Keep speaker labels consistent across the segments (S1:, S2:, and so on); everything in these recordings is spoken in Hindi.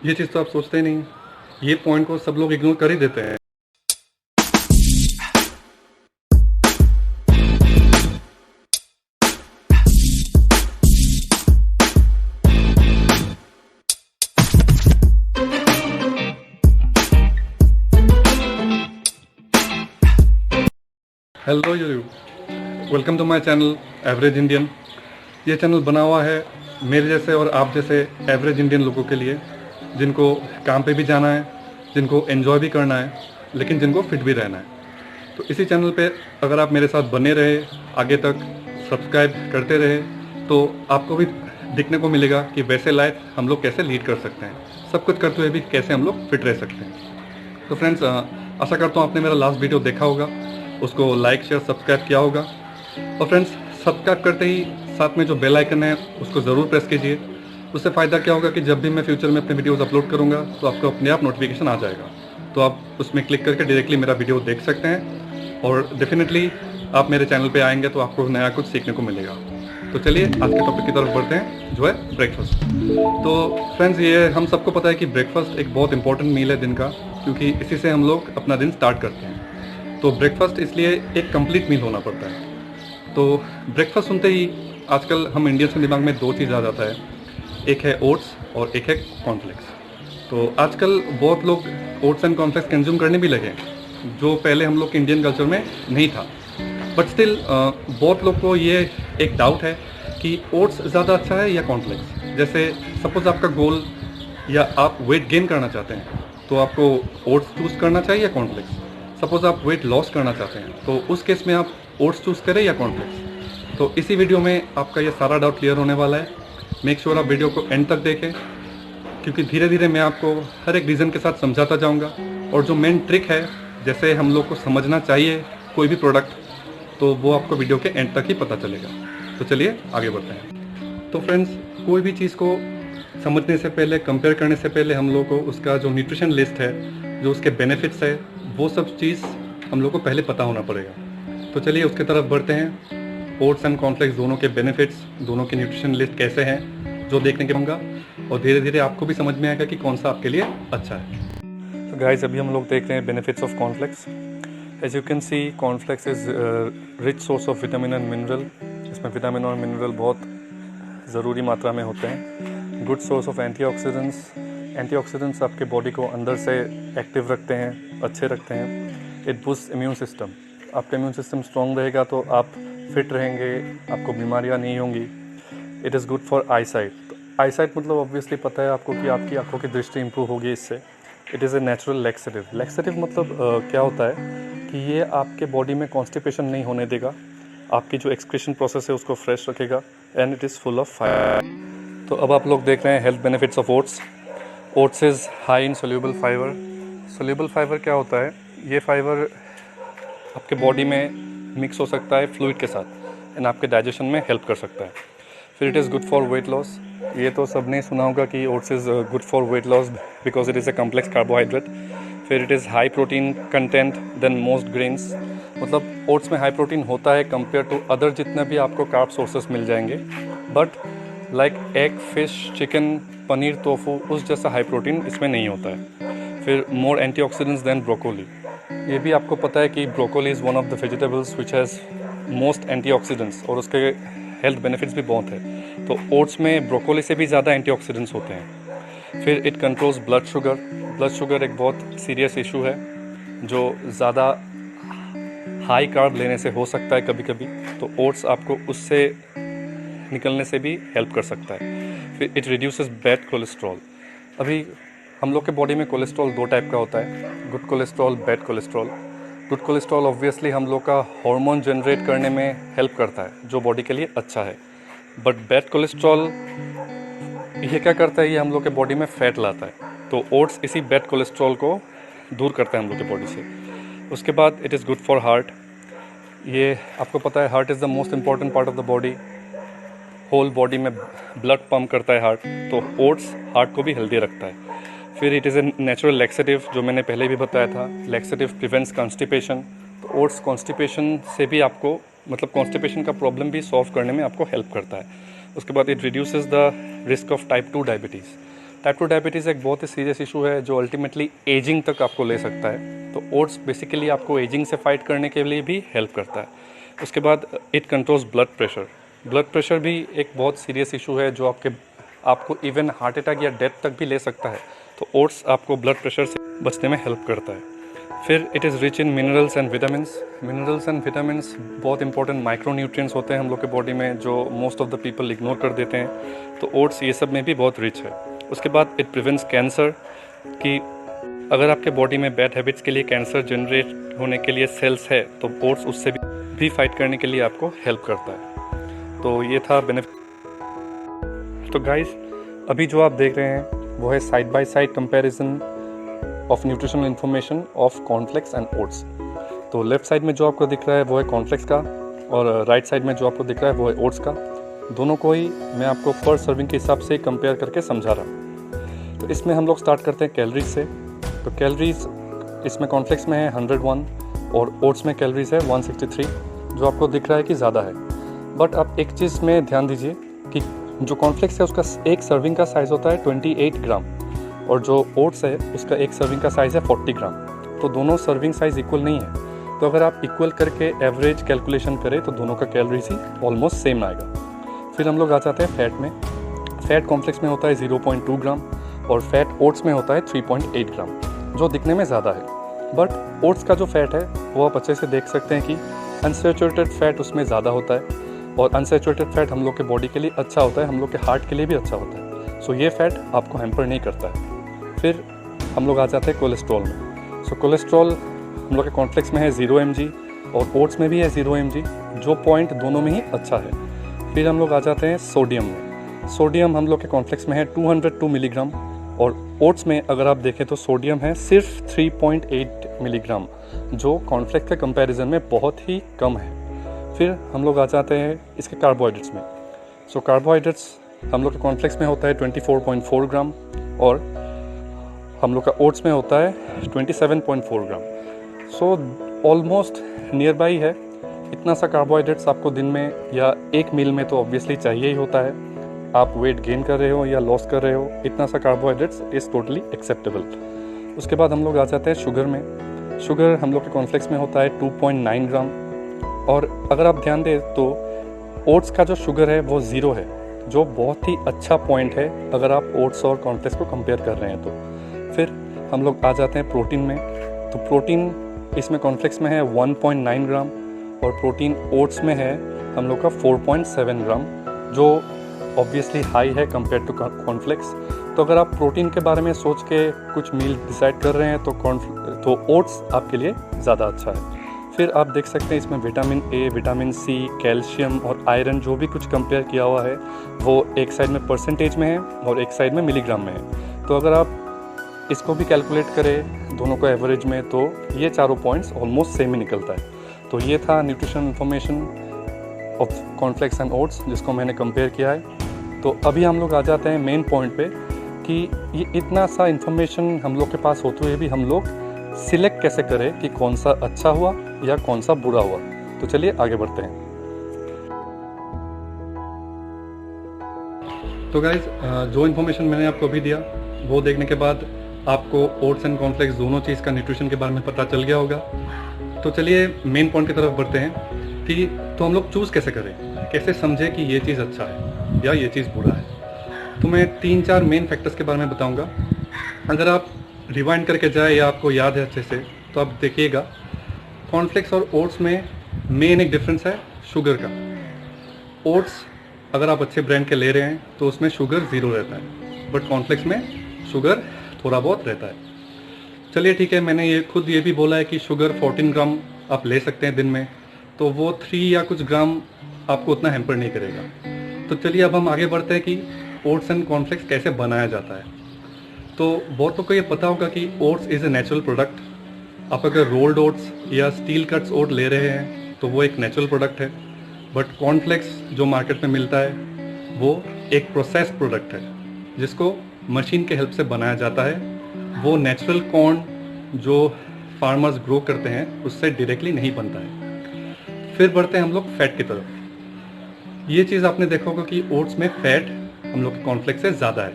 S1: ये चीज़ तो आप सोचते ही नहीं। ये पॉइंट को सब लोग इग्नोर कर ही देते हैं। Hello you, welcome to my channel average Indian. ये चैनल बना हुआ है मेरे जैसे और आप जैसे एवरेज इंडियन लोगों के लिए, जिनको काम पे भी जाना है, जिनको एंजॉय भी करना है, लेकिन जिनको फिट भी रहना है। तो इसी चैनल पे अगर आप मेरे साथ बने रहे, आगे तक सब्सक्राइब करते रहे, तो आपको भी दिखने को मिलेगा कि वैसे लाइफ हम लोग कैसे लीड कर सकते हैं, सब कुछ करते हुए भी कैसे हम लोग फिट रह सकते हैं। तो फ्रेंड्स, आशा करता हूँ आपने मेरा लास्ट वीडियो देखा होगा, उसको लाइक शेयर सब्सक्राइब किया होगा। और फ्रेंड्स, सब्सक्राइब करते ही साथ में जो बेल आइकन है उसको ज़रूर प्रेस कीजिए। उससे फ़ायदा क्या होगा कि जब भी मैं फ्यूचर में अपने वीडियोस अपलोड करूँगा तो आपको अपने आप नोटिफिकेशन आ जाएगा, तो आप उसमें क्लिक करके डायरेक्टली मेरा वीडियो देख सकते हैं। और डेफिनेटली आप मेरे चैनल पे आएंगे तो आपको नया कुछ सीखने को मिलेगा। तो चलिए आज के टॉपिक की तरफ बढ़ते हैं, जो है ब्रेकफास्ट। तो फ्रेंड्स, ये हम सबको पता है कि ब्रेकफास्ट एक बहुत इंपॉर्टेंट मील है दिन का, क्योंकि इसी से हम लोग अपना दिन स्टार्ट करते हैं। तो ब्रेकफास्ट इसलिए एक कंप्लीट मील होना पड़ता है। तो ब्रेकफास्ट सुनते ही आजकल हम इंडियंस के दिमाग में दो चीज़ आ जाता है, एक है ओट्स और एक है कॉर्नफ्लेक्स। तो आजकल बहुत लोग ओट्स एंड कॉर्नफ्लेक्स कंज्यूम करने भी लगे हैं, जो पहले हम लोग के इंडियन कल्चर में नहीं था। बट स्टिल बहुत लोग को ये एक डाउट है कि ओट्स ज़्यादा अच्छा है या कॉर्नफ्लेक्स। जैसे सपोज़ आपका गोल या आप वेट गेन करना चाहते हैं तो आपको ओट्स चूज़ करना चाहिए या कॉर्नफ्लेक्स। सपोज़ आप वेट लॉस करना चाहते हैं तो उस केस में आप ओट्स चूज़ करें या कॉर्नफ्लेक्स। तो इसी वीडियो में आपका ये सारा डाउट क्लियर होने वाला है। मेक श्योर आप वीडियो को एंड तक देखें, क्योंकि धीरे धीरे मैं आपको हर एक रीज़न के साथ समझाता जाऊंगा। और जो मेन ट्रिक है, जैसे हम लोग को समझना चाहिए कोई भी प्रोडक्ट, तो वो आपको वीडियो के एंड तक ही पता चलेगा। तो चलिए आगे बढ़ते हैं। तो फ्रेंड्स, कोई भी चीज़ को समझने से पहले, कंपेयर करने से पहले हम लोग को उसका जो न्यूट्रिशन लिस्ट है, जो उसके बेनिफिट्स है, वो सब चीज़ हम लोग को पहले पता होना पड़ेगा। तो चलिए उसके तरफ बढ़ते हैं। ओट्स एंड कॉर्नफ्लेक्स दोनों के बेनिफिट्स, दोनों की न्यूट्रिशन लिस्ट कैसे हैं, जो देखने के होगा, और धीरे धीरे आपको भी समझ में आएगा कि कौन सा आपके लिए अच्छा है। तो गाइस, अभी हम लोग देख रहे हैं benefits of cornflakes. As you can see, cornflakes is rich source of vitamin and mineral. इसमें विटामिन और मिनरल बहुत ज़रूरी मात्रा में होते हैं। Good source of antioxidants. Antioxidants आपके बॉडी को अंदर से एक्टिव रखते हैं, अच्छे रखते हैं। It boost immune system. आपका इम्यून सिस्टम स्ट्रॉन्ग रहेगा तो आप फिट रहेंगे, आपको बीमारियां नहीं होंगी। It is good for eyesight. I site मतलब ऑब्वियसली पता है आपको कि आपकी आंखों की दृष्टि इंप्रूव होगी इससे। It is a natural laxative. Laxative मतलब क्या होता है कि ये आपके बॉडी में कॉन्स्टिपेशन नहीं होने देगा, आपकी जो एक्सक्रीशन प्रोसेस है उसको फ्रेश रखेगा, and it is full of fibre. तो अब आप लोग देख रहे हैं health benefits of oats. Oats is high in soluble fibre. Soluble fibre क्या होता है? ये फाइबर आपके बॉडी में मिक्स हो सकता है फ्लूइड के साथ, एंड आपके डाइजेशन में हेल्प कर सकता है। फिर it is good for weight loss. ये तो सबने सुना होगा कि oats is good for weight loss because it is a complex carbohydrate. फिर it is high protein content than most grains. मतलब ओट्स में हाई प्रोटीन होता है कंपेयर टू अदर जितने भी आपको कार्ब सोर्सेस मिल जाएंगे, but like egg, fish, chicken, paneer, tofu, उस जैसा हाई प्रोटीन इसमें नहीं होता है। फिर मोर एंटीऑक्सीडेंट्स देन ब्रोकोली। ये भी आपको पता है कि broccoli is one of the vegetables which has most antioxidants, और उसके हेल्थ बेनिफिट्स भी बहुत है। तो ओट्स में ब्रोकोली से भी ज़्यादा एंटीऑक्सीडेंट्स होते हैं। फिर it controls blood sugar. Blood sugar एक बहुत सीरियस इशू है जो ज़्यादा हाई कार्ब लेने से हो सकता है कभी कभी, तो ओट्स आपको उससे निकलने से भी हेल्प कर सकता है। फिर इट रिड्यूसेस बैड कोलेस्ट्रॉल। अभी हम लोग के बॉडी में कोलेस्ट्रॉल दो टाइप का होता है, good cholesterol, bad cholesterol. Good cholesterol obviously हम लोग का हार्मोन जनरेट करने में हेल्प करता है, जो बॉडी के लिए अच्छा है। बट बैड कोलेस्ट्रॉल ये क्या करता है? ये हम लोग के बॉडी में फैट लाता है। तो ओट्स इसी बैड कोलेस्ट्रॉल को दूर करता है हम लोग के बॉडी से। उसके बाद it is good for heart. ये आपको पता है heart is the most important part of the body. Whole body में ब्लड पंप करता है हार्ट, तो ओट्स हार्ट को भी हेल्दी रखता है। फिर it is a natural laxative, जो मैंने पहले भी बताया था। Laxative prevents constipation. तो ओट्स कॉन्स्टिपेशन से भी आपको, मतलब कॉन्स्टिपेशन का प्रॉब्लम भी सॉल्व करने में आपको हेल्प करता है। उसके बाद it reduces the risk of type 2 diabetes. Type 2 diabetes एक बहुत ही सीरियस इशू है जो अल्टीमेटली एजिंग तक आपको ले सकता है। तो ओट्स बेसिकली आपको एजिंग से फाइट करने के लिए भी हेल्प करता है। उसके बाद it controls blood pressure. Blood pressure भी एक बहुत सीरियस इशू है जो आपको इवन हार्ट अटैक या डेथ तक भी ले सकता है। तो ओट्स आपको ब्लड प्रेशर से बचने में हेल्प करता है। फिर it is rich in minerals and vitamins. Minerals and vitamins बहुत इंपॉर्टेंट माइक्रोन्यूट्रिएंट्स होते हैं हम लोग के बॉडी में जो most of the people ignore कर देते हैं। तो ओट्स ये सब में भी बहुत रिच है। उसके बाद इट प्रिवेंट्स कैंसर, कि अगर आपके बॉडी में बैड हैबिट्स के लिए कैंसर जनरेट होने के लिए सेल्स है तो ओट्स उससे भी फाइट करने के लिए आपको हेल्प करता है। तो ये था बेनिफिट। तो गाइस अभी जो आप देख रहे हैं वो है side by side comparison of nutritional information of cornflakes and oats. तो लेफ्ट साइड में जो आपको दिख रहा है वो है कॉर्नफ्लेक्स का और राइट साइड में जो आपको दिख रहा है वो है ओट्स का। दोनों को ही मैं आपको पर सर्विंग के हिसाब से कंपेयर करके समझा रहा हूँ। तो इसमें हम लोग स्टार्ट करते हैं कैलोरीज से। तो कैलोरीज इसमें कॉर्नफ्लेक्स में है 101 और ओट्स में कैलोरीज है 163, जो आपको दिख रहा है कि ज़्यादा है। बट आप एक चीज़ में ध्यान दीजिए कि जो कॉर्नफ्लेक्स है उसका एक सर्विंग का साइज़ होता है 28 ग्राम और जो ओट्स है उसका एक सर्विंग का साइज़ है 40 ग्राम। तो दोनों सर्विंग साइज़ इक्वल नहीं है। तो अगर आप इक्वल करके एवरेज कैलकुलेशन करें तो दोनों का कैलोरीज ही ऑलमोस्ट सेम आएगा। फिर हम लोग आ जाते हैं फैट में। फैट कॉम्प्लेक्स में होता है 0.2 ग्राम और फैट ओट्स में होता है 3.8 ग्राम, जो दिखने में ज़्यादा है। बट ओट्स का जो फैट है वो आप अच्छे से देख सकते हैं कि अनसैचुरेटेड फैट उसमें ज़्यादा होता है और अनसैचुरेटेड फैट हम लोग के बॉडी के लिए अच्छा होता है, हम लोग के हार्ट के लिए भी अच्छा होता है। सो ये फैट आपको हैम्पर नहीं करता है। फिर हम लोग आ जाते हैं कोलेस्ट्रॉल में। सो कोलेस्ट्रॉल हम लोग के कॉर्नफ्लेक्स में है 0 mg और ओट्स में भी है 0 mg, जो पॉइंट दोनों में ही अच्छा है। फिर हम लोग आ जाते हैं सोडियम में। सोडियम हम लोग के कॉर्नफ्लेक्स में है 202 मिलीग्राम और ओट्स में अगर आप देखें तो सोडियम है सिर्फ 3.8 मिलीग्राम, जो कॉर्नफ्लेक्स के कंपैरिजन में बहुत ही कम है। फिर हम लोग आ जाते हैं इसके कार्बोहाइड्रेट्स में। सो कार्बोहाइड्रेट्स हम लोग के कॉर्नफ्लेक्स में होता है 24.4 ग्राम और हम लोग का ओट्स में होता है 27.4 ग्राम। सो ऑलमोस्ट नियर बाई है। इतना सा कार्बोहाइड्रेट्स आपको दिन में या एक मील में तो ऑब्वियसली चाहिए ही होता है। आप वेट गेन कर रहे हो या लॉस कर रहे हो, इतना सा कार्बोहाइड्रेट्स इज़ टोटली एक्सेप्टेबल। उसके बाद हम लोग आ जाते हैं शुगर में। शुगर हम लोग के कॉर्नफ्लेक्स में होता है 2.9 ग्राम और अगर आप ध्यान दें तो ओट्स का जो शुगर है वो 0 है, जो बहुत ही अच्छा पॉइंट है अगर आप ओट्स और कॉर्नफ्लेक्स को कंपेयर कर रहे हैं तो। फिर हम लोग आ जाते हैं प्रोटीन में। तो प्रोटीन इसमें कॉर्नफ्लेक्स में है 1.9 ग्राम और प्रोटीन ओट्स में है हम लोग का 4.7 ग्राम, जो ऑब्वियसली हाई है कंपेयर टू कॉर्नफ्लेक्स। तो अगर आप प्रोटीन के बारे में सोच के कुछ मील डिसाइड कर रहे हैं तो ओट्स आपके लिए ज़्यादा अच्छा है। फिर आप देख सकते हैं इसमें vitamin A, vitamin C, calcium और आयरन जो भी कुछ कंपेयर किया हुआ है वो एक साइड में परसेंटेज में है और एक साइड में मिलीग्राम में है। तो अगर आप इसको भी कैलकुलेट करें दोनों को एवरेज में तो ये चारों पॉइंट्स ऑलमोस्ट सेम ही निकलता है। तो ये था nutritional information of cornflakes and oats जिसको मैंने कंपेयर किया है। तो अभी हम लोग आ जाते हैं मेन पॉइंट पे कि ये इतना सा इन्फॉर्मेशन हम लोग के पास होते हुए भी हम लोग सिलेक्ट कैसे करें कि कौन सा अच्छा हुआ या कौन सा बुरा हुआ। तो चलिए आगे बढ़ते हैं। तो गाइज जो इन्फॉर्मेशन मैंने आपको अभी दिया वो देखने के बाद आपको ओट्स एंड कॉर्नफ्लेक्स दोनों चीज़ का न्यूट्रिशन के बारे में पता चल गया होगा। तो चलिए मेन पॉइंट की तरफ बढ़ते हैं कि तो हम लोग चूज़ कैसे करें, कैसे समझें कि ये चीज़ अच्छा है या ये चीज़ बुरा है। तो मैं 3-4 मेन फैक्टर्स के बारे में बताऊंगा। अगर आप रिवाइंड करके जाए या आपको याद है अच्छे से तो आप देखिएगा कॉर्नफ्लेक्स और ओट्स में मेन एक डिफरेंस है शुगर का। ओट्स अगर आप अच्छे ब्रांड के ले रहे हैं तो उसमें शुगर 0 रहता है, बट कॉर्नफ्लेक्स में शुगर थोड़ा बहुत रहता है। चलिए ठीक है, मैंने ये भी बोला है कि शुगर 14 ग्राम आप ले सकते हैं दिन में, तो वो 3 या कुछ ग्राम आपको उतना हैम्पर नहीं करेगा। तो चलिए अब हम आगे बढ़ते हैं कि ओट्स एंड कॉर्नफ्लेक्स कैसे बनाया जाता है। तो बहुतों को ये पता होगा कि oats is a natural product. आप अगर रोल्ड ओट्स या स्टील कट्स ओट ले रहे हैं तो वो एक नेचुरल प्रोडक्ट है, बट कॉर्नफ्लेक्स जो मार्केट में मिलता है वो एक प्रोसेस प्रोडक्ट है जिसको मशीन के हेल्प से बनाया जाता है। वो नेचुरल कॉर्न जो फार्मर्स ग्रो करते हैं उससे डायरेक्टली नहीं बनता है। फिर बढ़ते हैं हम लोग फैट की तरफ। ये चीज़ आपने देखा होगा कि ओट्स में फैट हम लोग के कॉर्नफ्लेक्स से ज़्यादा है।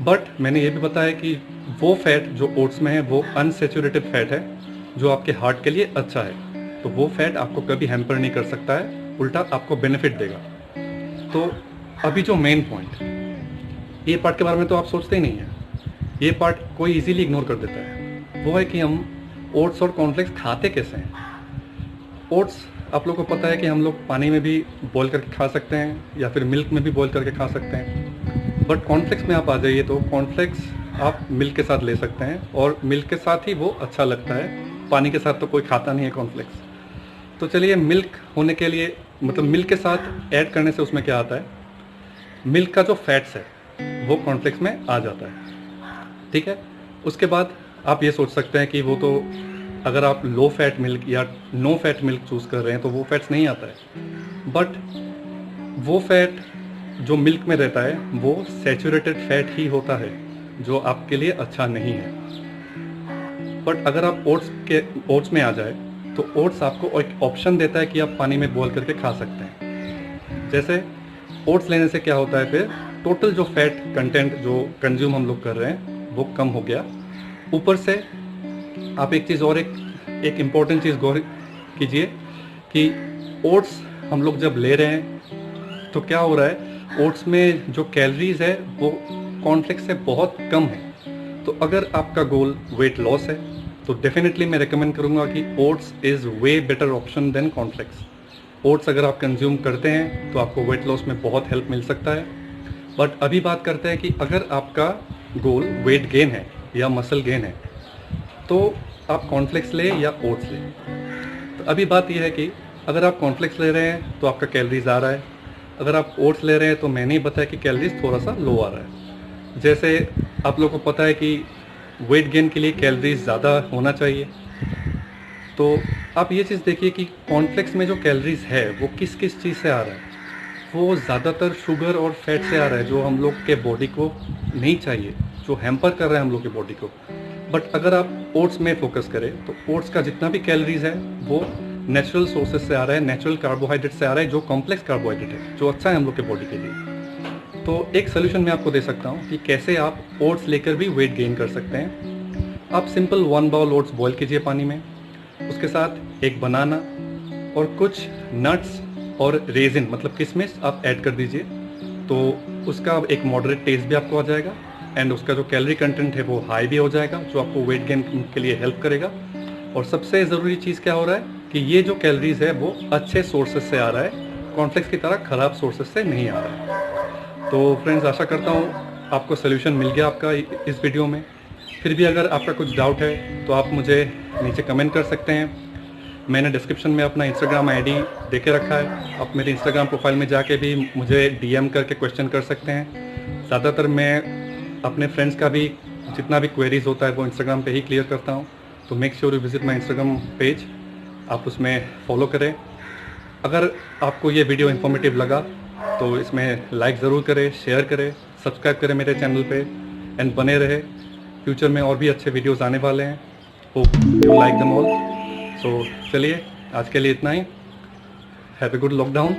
S1: बट मैंने ये भी बताया कि वो फैट जो ओट्स में है वो अनसेचुरेटेड फैट है, जो आपके हार्ट के लिए अच्छा है। तो वो फैट आपको कभी हैम्पर नहीं कर सकता है, उल्टा आपको बेनिफिट देगा। तो अभी जो मेन पॉइंट, ये पार्ट के बारे में तो आप सोचते ही नहीं है, ये पार्ट कोई इजीली इग्नोर कर देता है। वो है कि हम ओट्स और कॉर्नफ्लेक्स खाते कैसे हैं। ओट्स आप लोगों को पता है कि हम लोग पानी में भी बॉईल करके खा सकते हैं या फिर मिल्क में भी बॉईल करके खा सकते हैं। बट कॉर्नफ्लेक्स में आप आ जाइए तो कॉर्नफ्लेक्स आप मिल्क के साथ ले सकते हैं, और मिल्क के साथ ही वो अच्छा लगता है, पानी के साथ तो कोई खाता नहीं है कॉर्नफ्लेक्स। तो चलिए, मिल्क होने के लिए मतलब मिल्क के साथ ऐड करने से उसमें क्या आता है, मिल्क का जो फैट्स है वो कॉर्नफ्लेक्स में आ जाता है, ठीक है। उसके बाद आप ये सोच सकते हैं कि वो तो अगर आप लो फैट मिल्क या नो फैट मिल्क चूज़ कर रहे हैं तो वो फैट्स नहीं आता है। बट वो फैट जो मिल्क में रहता है वो सैचुरेटेड फैट ही होता है, जो आपके लिए अच्छा नहीं है। बट अगर आप ओट्स में आ जाए तो ओट्स आपको एक ऑप्शन देता है कि आप पानी में बॉईल करके खा सकते हैं। जैसे ओट्स लेने से क्या होता है, फिर टोटल जो फैट कंटेंट जो कंज्यूम हम लोग कर रहे हैं वो कम हो गया। ऊपर से आप एक चीज़ और, एक इम्पॉर्टेंट चीज़ गौर कीजिए कि ओट्स हम लोग जब ले रहे हैं तो क्या हो रहा है, ओट्स में जो कैलोरीज है वो कॉर्नफ्लेक्स से बहुत कम है। तो अगर आपका गोल वेट लॉस है तो डेफिनेटली मैं रेकमेंड करूँगा कि oats is way better option than cornflakes. Oats अगर आप कंज्यूम करते हैं तो आपको वेट लॉस में बहुत हेल्प मिल सकता है। बट अभी बात करते हैं कि अगर आपका गोल वेट गेन है या मसल गेन है तो आप कॉर्नफ्लेक्स ले या ओट्स ले। तो अभी बात यह है कि अगर आप कॉर्नफ्लेक्स ले रहे हैं तो आपका कैलोरीज आ रहा है, अगर आप ओट्स ले रहे हैं तो मैंने ही बताया कि कैलोरीज थोड़ा सा लो आ रहा है। जैसे आप लोगों को पता है कि वेट गेन के लिए कैलोरीज ज़्यादा होना चाहिए, तो आप ये चीज़ देखिए कि कॉर्नफ्लेक्स में जो कैलोरीज है वो किस किस चीज़ से आ रहा है। वो ज़्यादातर शुगर और फैट से आ रहा है, जो हम लोग के बॉडी को नहीं चाहिए, जो हैम्पर कर रहा है हम लोग की बॉडी को। बट अगर आप ओट्स में फोकस करें तो ओट्स का जितना भी कैलोरीज है वो नेचुरल सोर्सेज से आ रहा है, नेचुरल कार्बोहाइड्रेट से आ रहा है, जो कॉम्प्लेक्स कार्बोहाइड्रेट है, जो अच्छा है हम लोग के बॉडी के लिए। तो एक सोल्यूशन मैं आपको दे सकता हूँ कि कैसे आप ओट्स लेकर भी वेट गेन कर सकते हैं। आप सिंपल 1 बाउल ओट्स बॉईल कीजिए पानी में, उसके साथ एक बनाना और कुछ नट्स और रेजिन मतलब किशमिश आप ऐड कर दीजिए। तो उसका एक मॉडरेट टेस्ट भी आपको आ जाएगा एंड उसका जो कैलोरी कंटेंट है वो हाई भी हो जाएगा, जो आपको वेट गेन के लिए हेल्प करेगा। और सबसे ज़रूरी चीज़ क्या हो रहा है कि ये जो कैलोरीज है वो अच्छे सोर्सेज से आ रहा है, कॉर्नफ्लेक्स की तरह ख़राब सोर्सेज से नहीं आ रहा है। तो फ्रेंड्स, आशा करता हूँ आपको सोल्यूशन मिल गया आपका इस वीडियो में। फिर भी अगर आपका कुछ डाउट है तो आप मुझे नीचे कमेंट कर सकते हैं। मैंने डिस्क्रिप्शन में अपना इंस्टाग्राम आईडी दे के रखा है, आप मेरे इंस्टाग्राम प्रोफाइल में जाके भी मुझे डीएम करके क्वेश्चन कर सकते हैं। ज़्यादातर मैं अपने फ्रेंड्स का भी जितना भी क्वेरीज होता है वो इंस्टाग्राम पे ही क्लियर करता हूँ। तो make sure you visit my Instagram page, आप उसमें फॉलो करें। अगर आपको ये वीडियो इन्फॉर्मेटिव लगा तो इसमें लाइक ज़रूर करें, शेयर करें, सब्सक्राइब करें मेरे चैनल पे एंड बने रहे। फ्यूचर में और भी अच्छे वीडियोज़ आने वाले हैं। Hope you like them all. तो चलिए, आज के लिए इतना ही। Have a good lockdown.